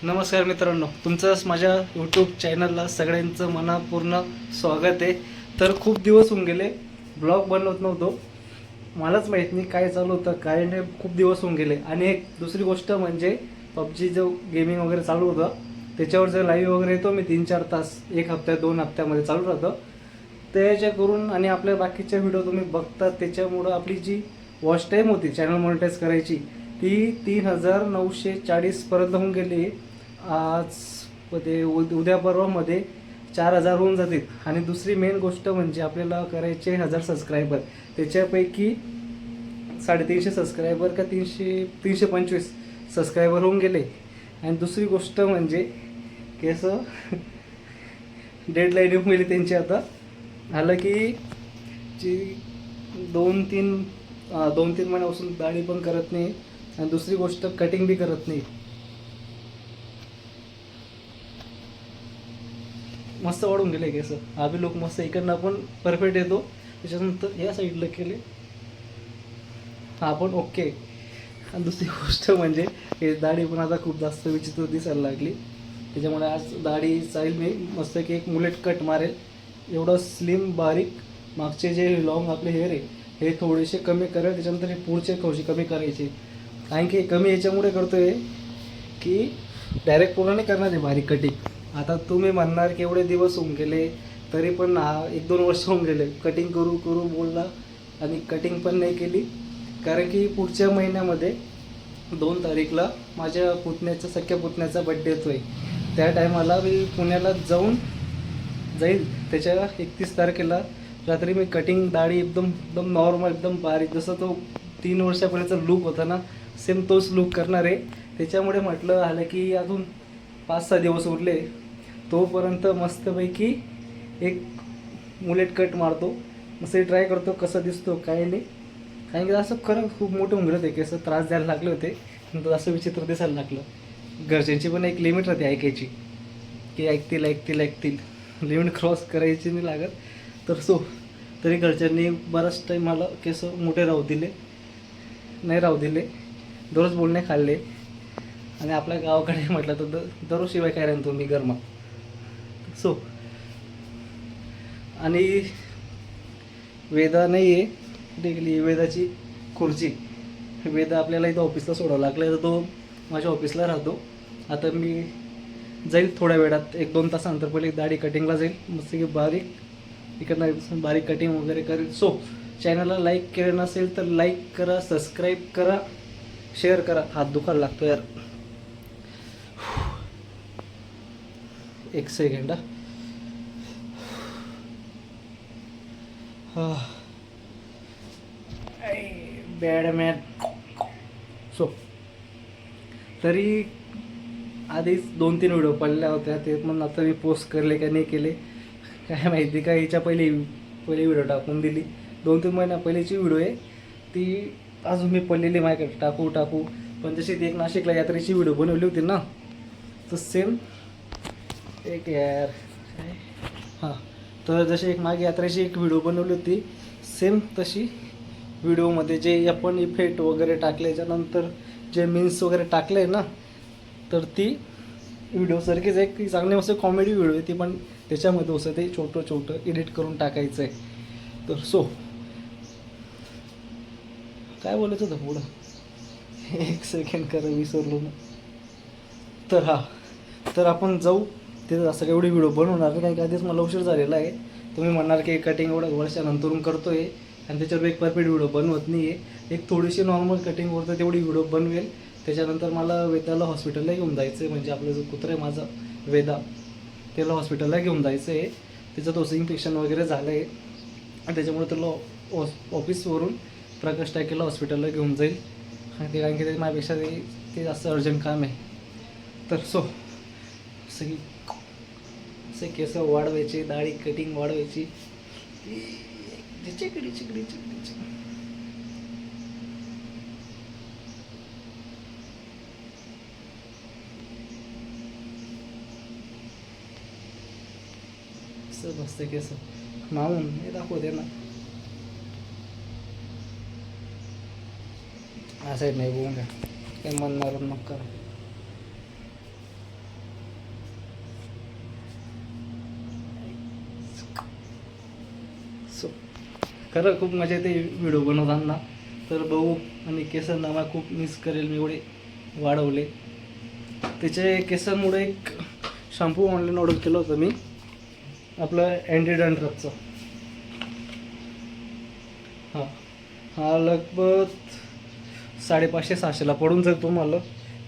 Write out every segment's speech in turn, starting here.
नमस्कार मित्रांनो, तुमचंच माझ्या यूट्यूब चॅनलला सगळ्यांचं मनापूर्ण स्वागत आहे. तर खूप दिवस होऊन गेले ब्लॉग बनवत नव्हतो. मलाच माहीत नाही काय चालू होतं काय नाही, खूप दिवस होऊन गेले. आणि एक दुसरी गोष्ट म्हणजे पबजी जो गेमिंग वगैरे चालू होतं त्याच्यावर जर लाईव्ह वगैरे येतो मी 3-4 तास, एक हप्त्यात 2 हप्त्यामध्ये चालू राहतं. त्याच्या करून आणि आपल्या बाकीच्या व्हिडिओ तुम्ही बघता त्याच्यामुळं आपली जी वॉच टाईम होती चॅनल मॉनिटाईज करायची ती 3940 पर्यंत होऊन गेली. आज ते उद्या परवामध्ये 4000 होऊन जातील. आणि दुसरी मेन गोष्ट म्हणजे आपल्याला करायचे 1000 सबस्क्रायबर. त्याच्यापैकी 350 सबस्क्रायबर का 325 सबस्क्रायबर होऊन गेले. आणि दुसरी गोष्ट म्हणजे कसं डेडलाईन येऊन गेली त्यांची. आता आलं की जी 2-3 महिन्यापासून दाढी पण करत नाही आणि दुसरी गोष्ट कटिंग बी करत नाही. मस्त वाढून गेले केस. आम्ही लोक मस्त इकडनं आपण परफेक्ट येतो, त्याच्यानंतर या साईडला केले हा पण ओके. आणि दुसरी गोष्ट म्हणजे हे दाढी पण आता खूप जास्त विचित्र दिसायला लागली. त्याच्यामुळे आज दाढी चालेल मी मस्त की एक मुलेट कट मारेल. एवढं स्लिम बारीक मागचे जे लॉंग आपले हेअर आहे हे थोडेसे कमी करेल. त्याच्यानंतर हे पुढचे थोडेसे कमी करायचे. कारण की कमी याच्यामुळे करतो आहे की डायरेक्ट पूर्ण नाही करणार आहे बारीक कटिंग. आता तुम्ही म्हणणार की एवढे दिवस होऊन गेले तरी पण 1-2 वर्ष होऊन गेले कटिंग करू करू बोलला आणि कटिंग पण नाही केली. कारण की पुढच्या महिन्यामध्ये 2 तारीखला माझ्या पुतण्याचा सख्या पुतण्याचा बड्डे येतो आहे. त्या टायमाला मी पुण्याला जाईल. त्याच्या 31 तारखेला रात्री मी कटिंग दाढी एकदम एकदम नॉर्मल एकदम बारीक जसं तो 3 वर्षापर्यंतचा लूक होता ना सेम तोच लूक करणार आहे. त्याच्यामुळे म्हटलं आलं की अजून 5-6 दिवस उरले तोपर्यंत मस्तपैकी एक मुलेट कट मारतो. मस्त ट्राय करतो कसं दिसतो काय नाही. कारण की असं खरं खूप मोठे उमरत आहे की असं त्रास द्यायला लागले होते नंतर असं विचित्र दिसायला लागलं. घरच्यांची पण एक लिमिट राहते ऐकायची की ऐकतील लिमिट क्रॉस करायची नाही लागत. तर तरी घरच्यांनी बराच टाईम मला केस मोठे राहू दिले दररोज बोलणे खाल्ले. आणि आपल्या गावाकडे म्हटलं तर दररोज शिवाय काय राहतो मी गरमा. आणि वेदा नाही आहे डिगली वेदाची खुर्ची. वेदा आपल्याला इथं ऑफिसला सोडावं लागलं तर तो माझ्या ऑफिसला राहतो. आता मी जाईल थोड्या वेळात 1-2 तासानंतर पहिले दाढी कटिंगला जाईल मस्त की बारीक इकडनं बारीक कटिंग वगैरे करेल. चॅनलला लाईक केलं नसेल तर लाईक करा, सबस्क्राईब करा, शेअर करा. हात दुखायला लागतो यार. एक सेकंड बॅडमॅन. तरी आधीच 2-3 व्हिडिओ पडल्या होत्या ते पण आता मी पोस्ट करले का नाही केले काय माहिती. का याच्या पहिली व्हिडिओ टाकून दिली 2-3 महिन्या पहिलीची व्हिडिओ आहे ती अजून मी पडलेली माझ्याकडे टाकू. पण जशी ती एक नाशिकला यात्रेची व्हिडिओ बनवली होती ना तर सेम एक यार हां तर जशी एक मागे यात्रेची एक व्हिडिओ बनवली होती सेम तशी व्हिडिओमध्ये जे आपण इफेक्ट वगैरे टाकल्याच्यानंतर जे मीन्स वगैरे टाकले ना तर ती व्हिडिओसारखीच एक चांगली मस्त कॉमेडी व्हिडिओ आहे ती. पण त्याच्यामध्ये असं ते छोटं एडिट करून टाकायचं आहे. तर काय बोलायचं होतं पुढं एक सेकंड करा विसरलो ना. तर आपण जाऊ तिथं. असं एवढी व्हिडिओ बनवणार नाही कारण की आधीच मला उशीर झालेला आहे. तुम्ही म्हणणार की कटिंग एवढ्या वर्षानंतरून करतो आहे आणि त्याच्यावर एक परफेक्ट व्हिडिओ बनवत नाही आहे. एक थोडीशी नॉर्मल कटिंग होतं तेवढी व्हिडिओ बनवेल. त्याच्यानंतर मला वेदाला हॉस्पिटलला घेऊन जायचं आहे. म्हणजे आपलं जो कुत्रा आहे माझा वेदा त्याला हॉस्पिटलला घेऊन जायचं आहे. त्याचं थोडंसं इन्फेक्शन वगैरे झालं आहे आणि त्याच्यामुळे त्याला ऑफिसवरून प्रकाश टाकीला हॉस्पिटलला घेऊन जाईल. आणि ते कारण की ते माझ्यापेक्षा ते जास्त अर्जंट काम आहे. तर असे केस वाढवायचे, दाढी कटिंग वाढवायची. चिकडी मस्त केस मावून हे दाखवते ना. हा साईड नाही बघून घ्या काही म्हणणार मग करा. खरं खूप मजा येते व्हिडिओ बनवताना. तर भाऊ आणि केसांना मला खूप मिस करेल मी, एवढे वाढवले. त्याचे केसांमुळे एक शॅम्पू ऑनलाईन ऑर्डर केलं होतं मी, आपलं अँटी डॅन्ड्रफचं. हा लगभग 550-600ला पडून जाईल तुम्हाला.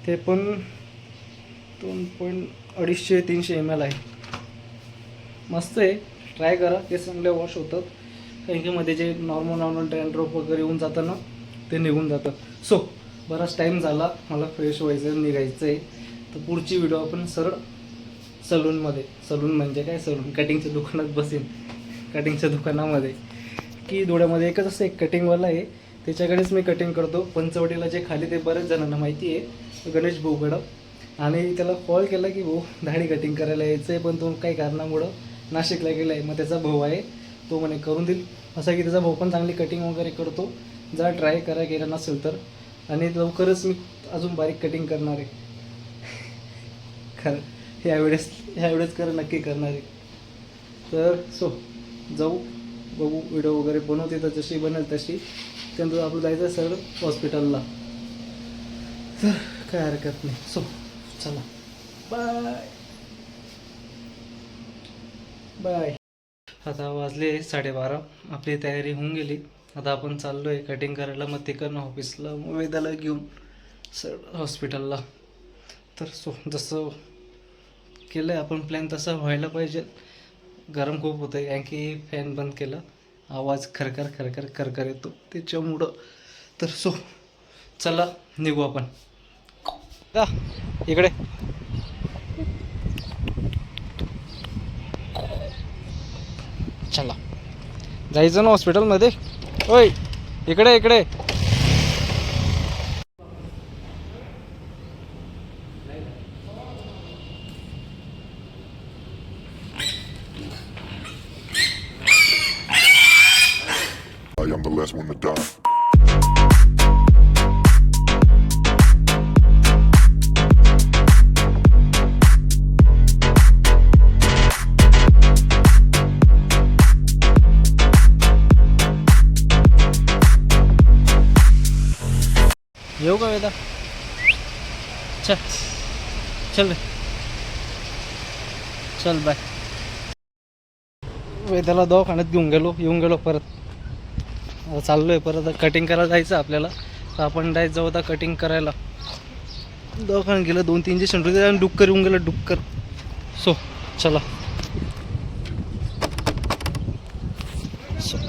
ते पण 2.250-300 ml आहे. मस्त आहे, ट्राय करा. केस चांगले वॉश होतात, कारण की मध्ये जे नॉर्मल डॅन्ड्रफ वगैरे येऊन जातं ना, ते निघून जातं. सो बराच टाईम झाला, मला फ्रेश व्हायचं, निघायचं आहे. तर पुढची व्हिडिओ आपण सरळ सलूनमध्ये, सलून म्हणजे काय, सलून कटिंगच्या दुकानात बसेन. कटिंगच्या दुकानामध्ये की डोळ्यामध्ये एकच असं एक कटिंगवाला आहे, त्याच्याकडेच मी कटिंग करतो. पंचवटीला जे खाली ते बरेच जणांना माहिती आहे, गणेश भाऊकडं. आणि त्याला कॉल केला की भाऊ दाढी कटिंग करायला यायचं आहे, पण तो काही कारणामुळं नाशिकला गेला आहे. मग त्याचा भाऊ आहे, तो म्हणे करून देईल. असं की त्याचा भाऊ पण चांगली कटिंग वगैरे करतो, जा ट्राय करा गेला नसेल तर. आणि लवकरच मी अजून बारीक कटिंग करणार आहे. खरं ह्यावेळेस नक्की करणार आहे. तर सो जाऊ, बघू व्हिडिओ वगैरे बनवते, तर जशी बनेल तशी. त्यानंतर आपलं जायचं सरळ हॉस्पिटलला. तर काय हरकत नाही. सो चला, बाय बाय. आता वाजले 12:30, आपली तयारी होऊन गेली. आता आपण चाललो आहे कटिंग करायला, मग तिकडनं ऑफिसला, मग वेदाला घेऊन सरळ हॉस्पिटलला. तर सो जसं केलं आहे आपण प्लॅन तसं व्हायला पाहिजे. गरम खूप होतं आहे, कारण की फॅन बंद केला, आवाज खरखर येतो त्याच्यामुळं. तर सो चला निघू आपण. का इकडे चला, जायचं ना हॉस्पिटलमध्ये. ओय इकडे I am the last one to die. येऊ का वेदा? चल रे, चल बाय. वेदाला दवाखान्यात येऊन गेलो परत. आता चाललो आहे परत कटिंग करायला जायचं आपल्याला. तर आपण डायरेक्ट जाऊ आता कटिंग करायला. दवाखान्यात गेलं, 2-3 इंजेक्शन होते आणि डुक्कर येऊन गेलं, डुक्कर. सो चला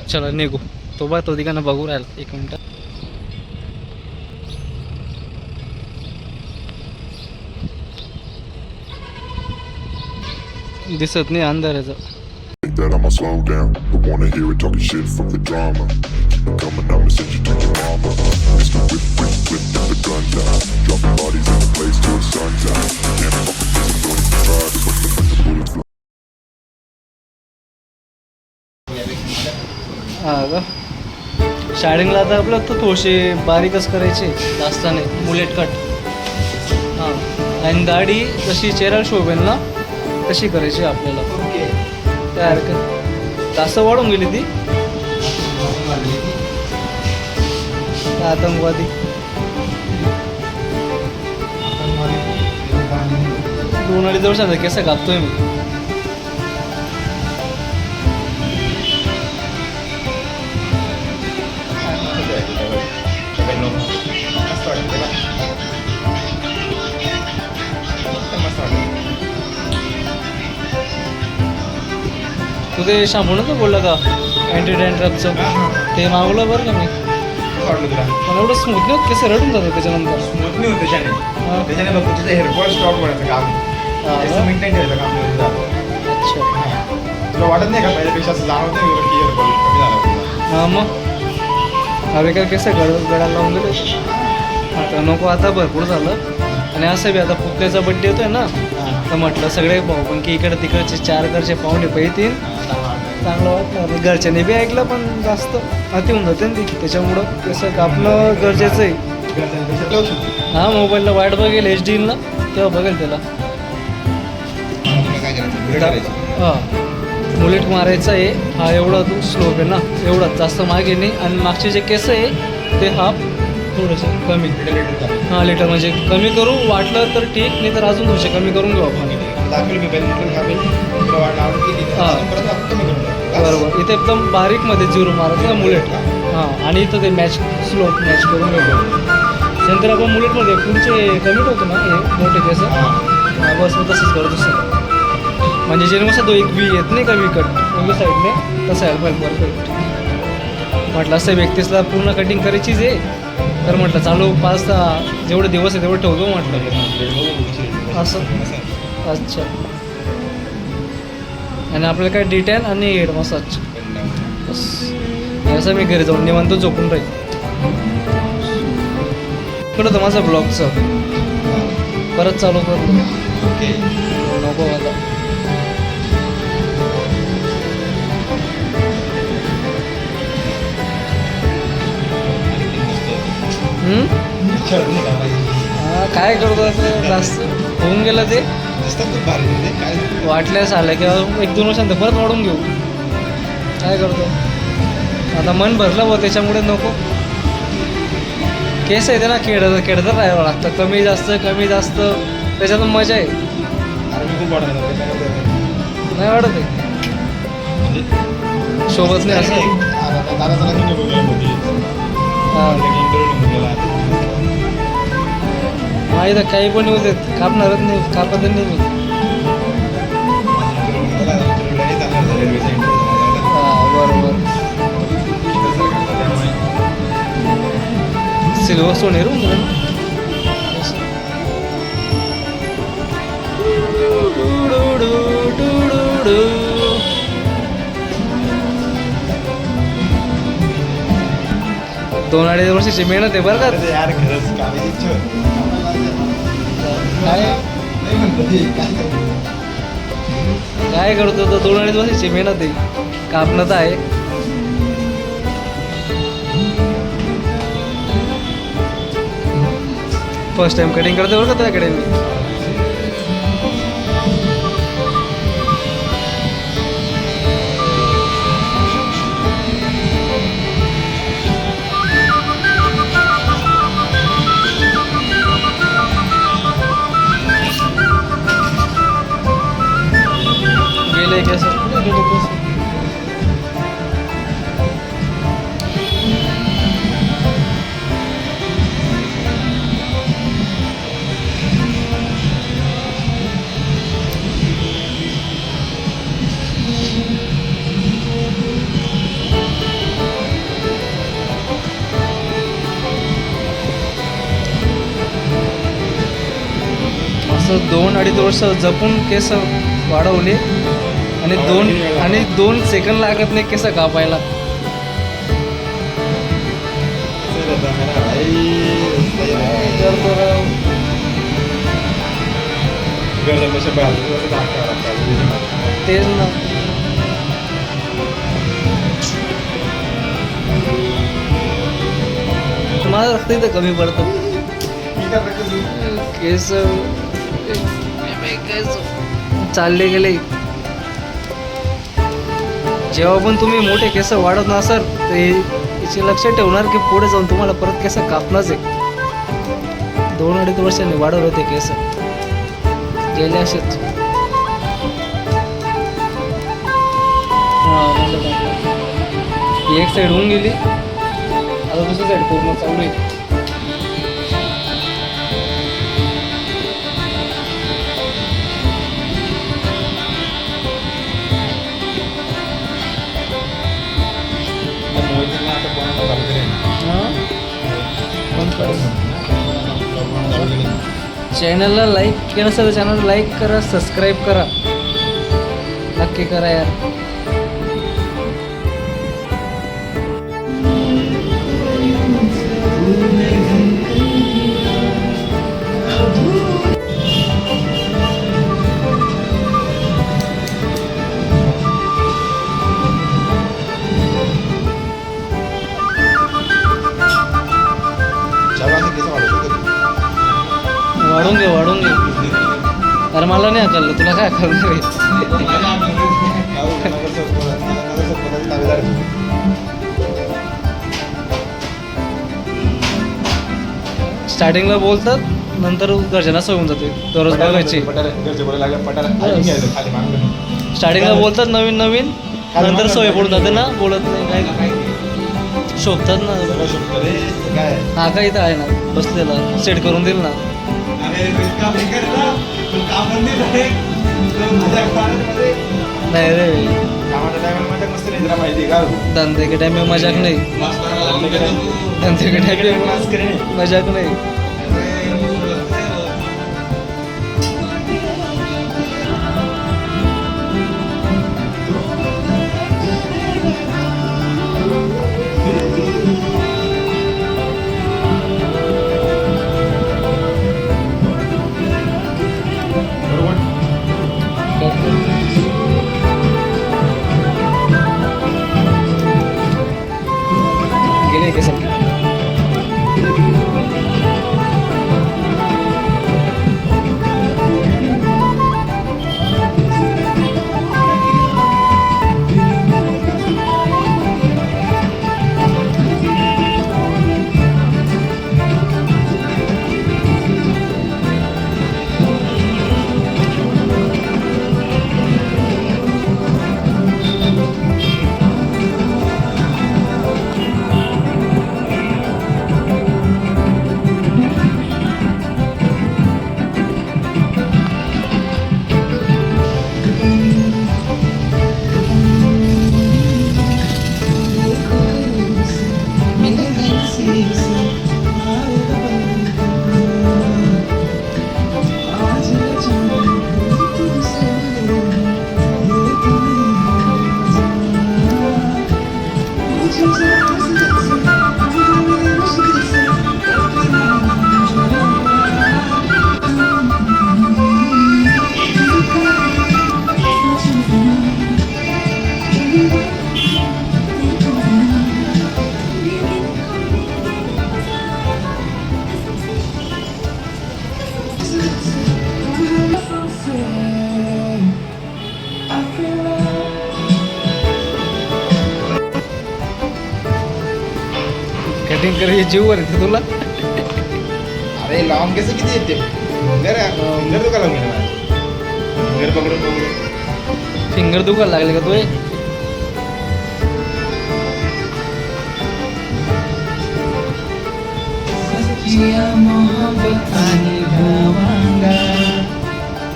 चला निघू. तो ठिकाणं बघू राहिला, 1 मिनटं. दिसत नाही अंधाराचं. Think that I'ma slow down, but wanna hear it talking shit from the drama. Keep it coming, I'ma send you to your mama. Mr. Whip, the guns out. Dropping bodies in the place till the sun's out. Can't fuck with this, don't even try to put the bullets fly. हा का, शाळेला आता आपलं तर थोडेसे बारीकच करायचे, जास्त नाही, मुलेट कट. हां, आणि दाढी जशी चेहरा शोभेल ना तशी करायची आपल्याला. काय हरकत, जास्त वाढून गेली ती. आतंकवादी 2-2.5 वर्षाचा केस कापतोय मी. तू ते शॅम्पू नव्हतं बोललं का अँटी डॅन्ड्रफचं, ते मागवलं बरं का मी. पण एवढं स्मूथ नाही होत, केस रडून जातात त्याच्यानंतर. स्मूथ नाही होत त्याच्याने बघ तुझं हेअरफॉल स्टॉप करायचं काम, मेंटेन करायचं काम. अच्छा, तुला वाटत नाही का पहिल्यापेक्षा असं जाणवत नाही की हेअरफॉल कमी झाला तुझा? हां मग अरे काय केस गडाला लावून गेले. आता नको, आता भरपूर झालं. आणि असं बी आता पुतण्याचा बड्डे होतोय ना, तर म्हटलं सगळे भाऊ पण की इकडे तिकडचे 4 घरचे पाहुणे येतील, चांगलं वाटलं. घरच्यांनी बी ऐकलं, पण जास्त अति होऊन जाते ना ती, त्याच्यामुळं कसं कापणं गरजेचं आहे. हां, मोबाईलला वाईट बघेल HD ना, तेव्हा बघेल त्याला. काय करायचं, हां मुलेट मारायचा आहे हा एवढा तो स्लोप आहे ना एवढा जास्त मागे नाही आणि मागचे जे केस आहे ते हाफ थोडंसं कमी हां लिटर म्हणजे कमी करू वाटलं तर ठीक नाही तर अजून थोडेसे कमी करून घेऊ आपण बरोबर इथे एकदम बारीकमध्ये जिरो मारायचं ना मुलेट हां आणि इथं ते मॅच स्लोप मॅच करून घेऊ नंतर आपण मुलेटमध्ये पुढचे कमी ठेवतो ना हे मोठे केस बस मी तसंच करतो सर म्हणजे जेणेकरून तो एक व्ही येत नाही का विकट दोन्ही साईडने तसं यायला पाहिजे परफेक्ट म्हटलं असं व्यक्तीसला पूर्ण कटिंग करायचीच आहे तर म्हटलं चालू 5-6 जेवढे दिवस आहे तेवढं ठेवतो म्हटलं असं अच्छा आणि आपल्याला काय डिटेल आणि हेड मसाज बस असं मी घरी जाऊन निवांत झोपून राहील इकडं होतं माझं ब्लॉगचं परत चालू करतो नको आता काय करतो असं जास्त होऊन गेलं ते वाटल्यास आलं किंवा 1-2 वर्षांत परत वाढून घेऊ काय करतो आता मन भरलं बघ त्याच्यामुळे नको केस आहे ते ना खेळत राहावं लागतं कमी जास्त त्याच्यात मजा आहे नाही वाटत आहे सोबत नाही असं माहीत काही पण येऊ देत कापणारच नाही कापत नाही मी बरोबर सिल्वर सोनेरू दोन 2.5 वर्षाची मेहनत आहे बरं का काय करतो तर 2.5 वर्षाची मेहनत आहे कापणं तर आहे फर्स्ट टाइम कटिंग करते बरं का त्याकडे मी गेले केस असं 2-2.5 वर्ष जपून केस वाढवले आणि 2 सेकंद लागत नाही केस कापायला तेच ना माझं रक्त इथं कमी पडतं केस चालले गेले जेव्हा पण तुम्ही मोठे केस वाढत नसाल तर याची लक्षात ठेवणार की पुढे जाऊन तुम्हाला परत केस कापणंच आहे 2-2.5 वर्षांनी वाढवले होते केस गेले असेच एक साईड होऊन गेली आता दुसरी साईड पूर्ण चालू आहे चॅनलला लाईक केलं असेल तर चॅनल लाईक करा सबस्क्राईब करा नक्की करा यार वाढून घे अरे मला नाही अकललं तुला काय अकलणार आहे स्टार्टिंगला बोलतात, नंतर घरच्यांना सवय होऊन जाते दररोज बघायची. घरचे बोलायला लागले पटार ऐकून घ्यायचं खाली मागून. स्टार्टिंगला बोलतात नवीन नवीन, नंतर सवय पडून जाते ना, बोलत नाही काय शोधतात ना. सगळं शोधतो रे, ते काय हा काय इथं आहे ना बसलेला, सेट करून देईल ना. अरे काम हे कर ना, तू काम बंद आहे. माझ्या कामामध्ये नाही रे, कामाच्या टायमाला माझ्या मस्त नाही, तुला माहिती आहे का? धंदे के टाइम में मजाक नहीं, धंदे के टाइम में मजाक नहीं. गेले के सर. कटिंग करायची जीव येते तुला. अरे लॉंग केस किती येते? फिंगर दुखा लावून गेला फिंगर पकडून पकडून. फिंगर दुखायला लागले का तुझे? मोहब्बत आणि भावंगा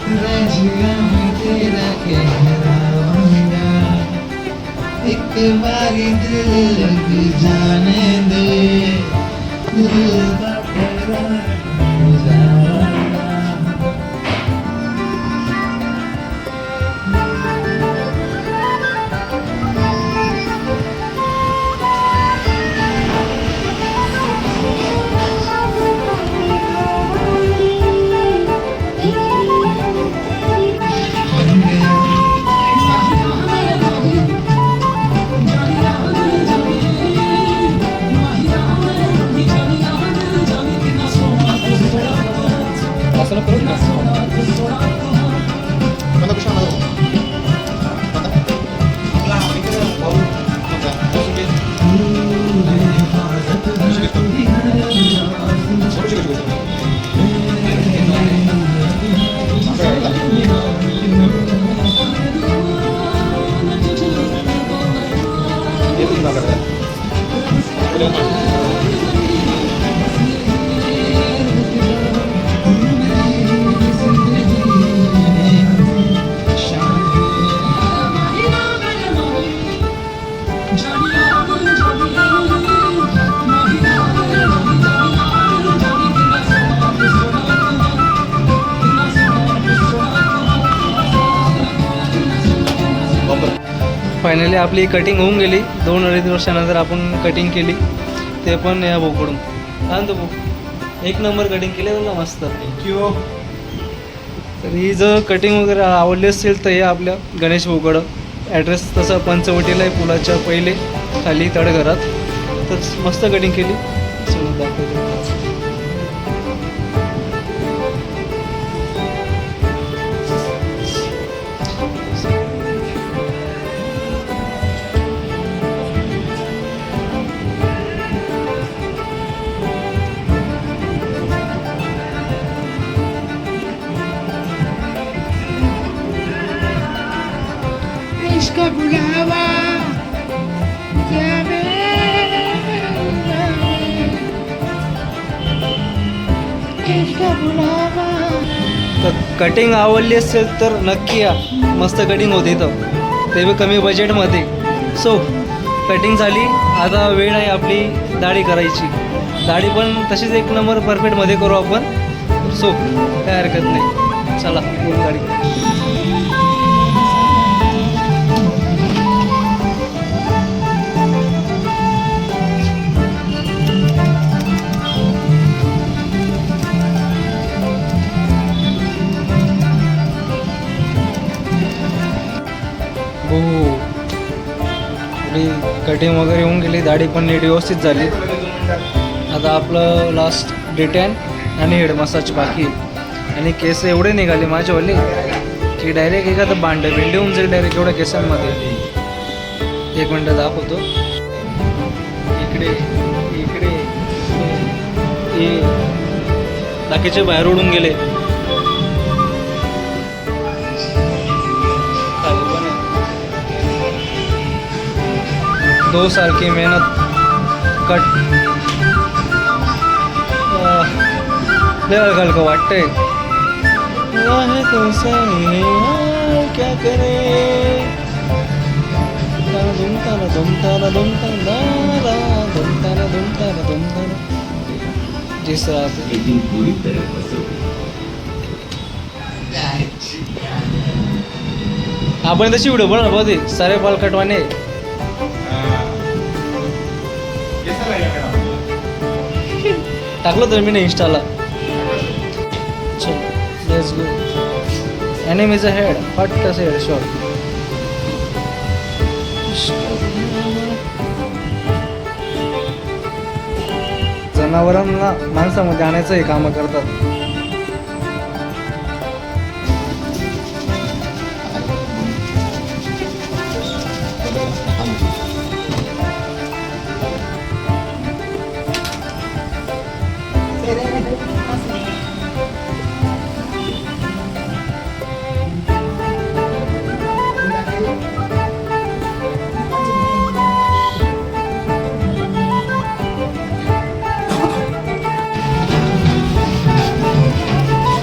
रजिया में तेरा कहरावंगा एक बारी दिल लग जाने दे दिल का करार गुजारा. असं करू ना. मला कशा मला आपला इकडे भाऊ फायनली आपली कटिंग होऊन गेली. 2-2.5 वर्षानंतर आपण कटिंग केली, ते पण या भाऊकडून. काय म्हणतो भाऊ? एक नंबर कटिंग केली तुला, मस्त. थँक्यू. तर ही जर कटिंग वगैरे आवडली असेल तर हे आपल्या गणेश भाऊकडं. ॲड्रेस तसा पंचवटीला आहे, पुलाच्या पहिले खाली तळघरात. तर मस्त कटिंग केली, समोर दाखवतो. इसका बुलावा जावे इसका बुलावा. कटिंग आवडली असेल तर नक्की या, मस्त कटिंग होती इथं, ते बी कमी बजेटमध्ये. सो कटिंग झाली, आता वेळ आहे आपली दाढी करायची. दाढी पण तशीच एक नंबर परफेक्टमध्ये करू आपण. सो काय हरकत नाही, चला बोल दाढी. हो, कटिंग वगैरे होऊन गेली, दाढी पण नीट व्यवस्थित झाली. आता आपलं लास्ट डिटेन आणि हेड मसाज बाकी आहे. आणि केस एवढे निघाले माझ्यावाले की डायरेक्ट एखादं भांडं भिंडी होऊन जाईल डायरेक्ट एवढ्या केसांमध्ये. एक मिनटं दाखवतो. इकडे इकडे हे टाकीचे बाहेर उडून गेले. दो साल की मेहनत कट हलका वाटतंय. क्या करे दुमताना दुमताना दुमताना दुमताना दुमताना दुमताना जिस रात आपण तशी व्हिडिओ बनव बघ, सारे बाल कटवाने टाकलं तर मी नाही इंस्टाला. Let's go. Anime is a head, फट से हेड शॉट. जनावरांना माणसामध्ये आणायचं हे कामं करतात.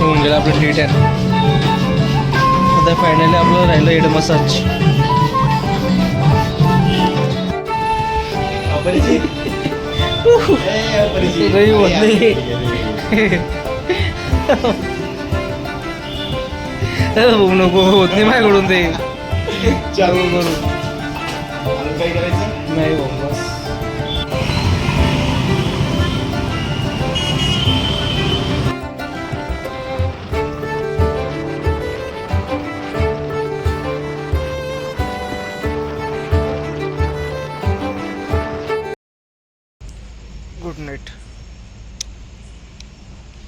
होऊन गेलं आपलं नीट आहे. आता फायनली आपलं राहिलं हेड मसाज. नाही होत नाही. नको होत नाही माझ्याकडून ते चालू करू. अजून काय करायचं? नाही हो बस. Good night.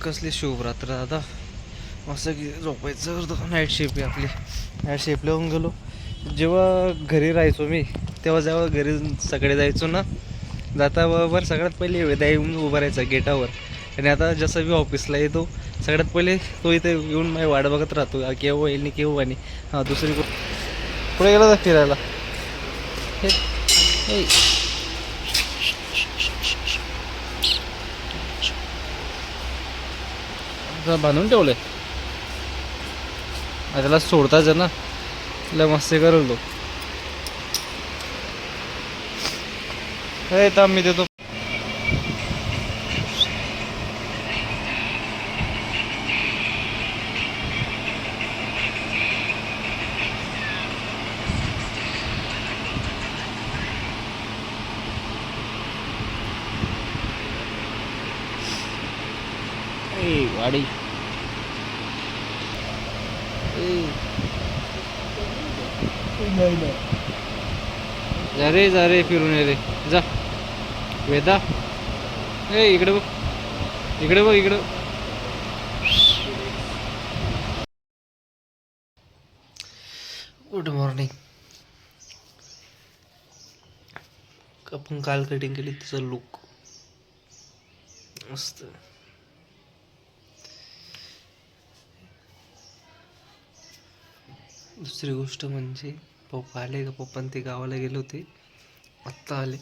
कसली शुभ रात्र. आता मस्त की झोपायचं करतो. नाईट शिफ्ट आहे आपली. नाईट शिफ्टला होऊन गेलो. जेव्हा घरी राहायचो मी तेव्हा जेव्हा घरी सगळे जायचो ना, जाता बरोबर सगळ्यात पहिले वेदा येऊन उभा राहायचा गेटावर. आणि आता जसं मी ऑफिसला येतो सगळ्यात पहिले तो इथे येऊन माझी वाट बघत राहतो, केव्हा येईल नाही केव्हा नाही. हां दुसरी पुढे गेला तर फिरायला. बांधून ठेवलंय त्याला सोडताच आहे ना, लय मस्ती करेल तो. हे थांब मी देतो. गाडी जा रे फिरून ये रे जा. वेदा ए इकडे बघ, इकडे बघ, इकडं. Good morning. आपण काल कटिंग केली तिचा लुक मस्त. दुसरी गोष्ट म्हणजे पप्पा आले का? पप्पा ते गावाला गेले होते, आत्ता आले.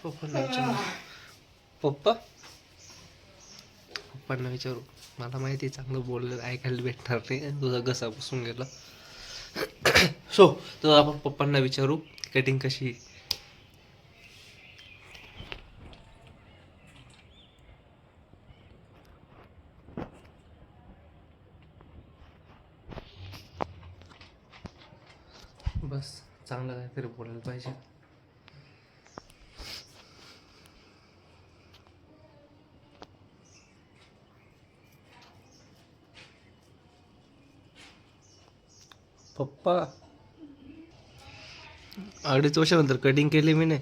पप्पांना विचारू. पप्पांना विचारू. मला माहिती आहे चांगलं बोललं ऐकायला भेटणार नाही आणि तुझा घसा बसून गेला. सो तर आपण पप्पांना विचारू कटिंग कशी आहे. बस चांगलं काहीतरी बोलायला पाहिजे. पप्पा 2.5 वर्षानंतर कटिंग केली मी नाही.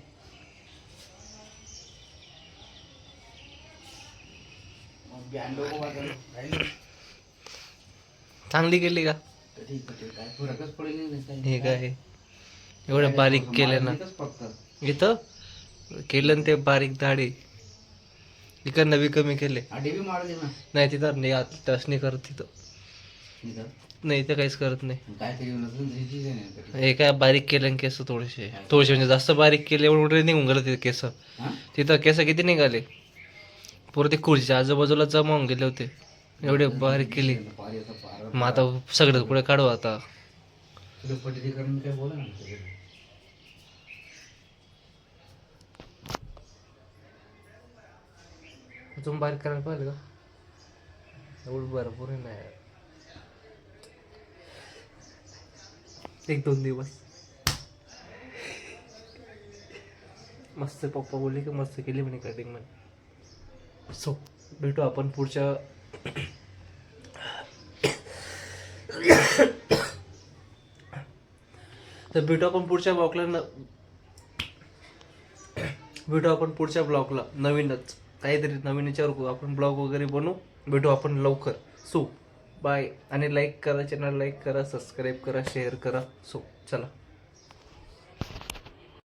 चांगली केली का? हे काय एवढं बारीक केलं ना इथं केलं ते बारीक दाढी इकडनं बी कमी केले नाही तिथं नाही टच नाही करत तिथं नाही इथं काहीच करत नाही. हे काय बारीक केलं केस थोडेसे म्हणजे जास्त बारीक केले एवढे निघून गेलं तिथे केस. तिथं केस किती निघाले पुरं ते खुर्च्या आजूबाजूला जमा होऊन गेले होते एवढे बारीक केली. मग आता सगळं कुठे काढू आता. अजून बारीक करायला पाहिजे का? एवढं भरपूर नाही 1-2 दिवस. मस्त पप्पा बोलले की मस्त केली म्हणे कटिंग म्हणे. सो भेटू आपण पुढच्या तर भेटू आपण पुढच्या ब्लॉगला नवीनच काहीतरी नवीन विचार आपण ब्लॉग वगैरे बनवू. भेटू आपण लवकर. So bye. आणि लाईक करा, चॅनल लाईक करा, सबस्क्राईब करा, शेअर करा. सो चला.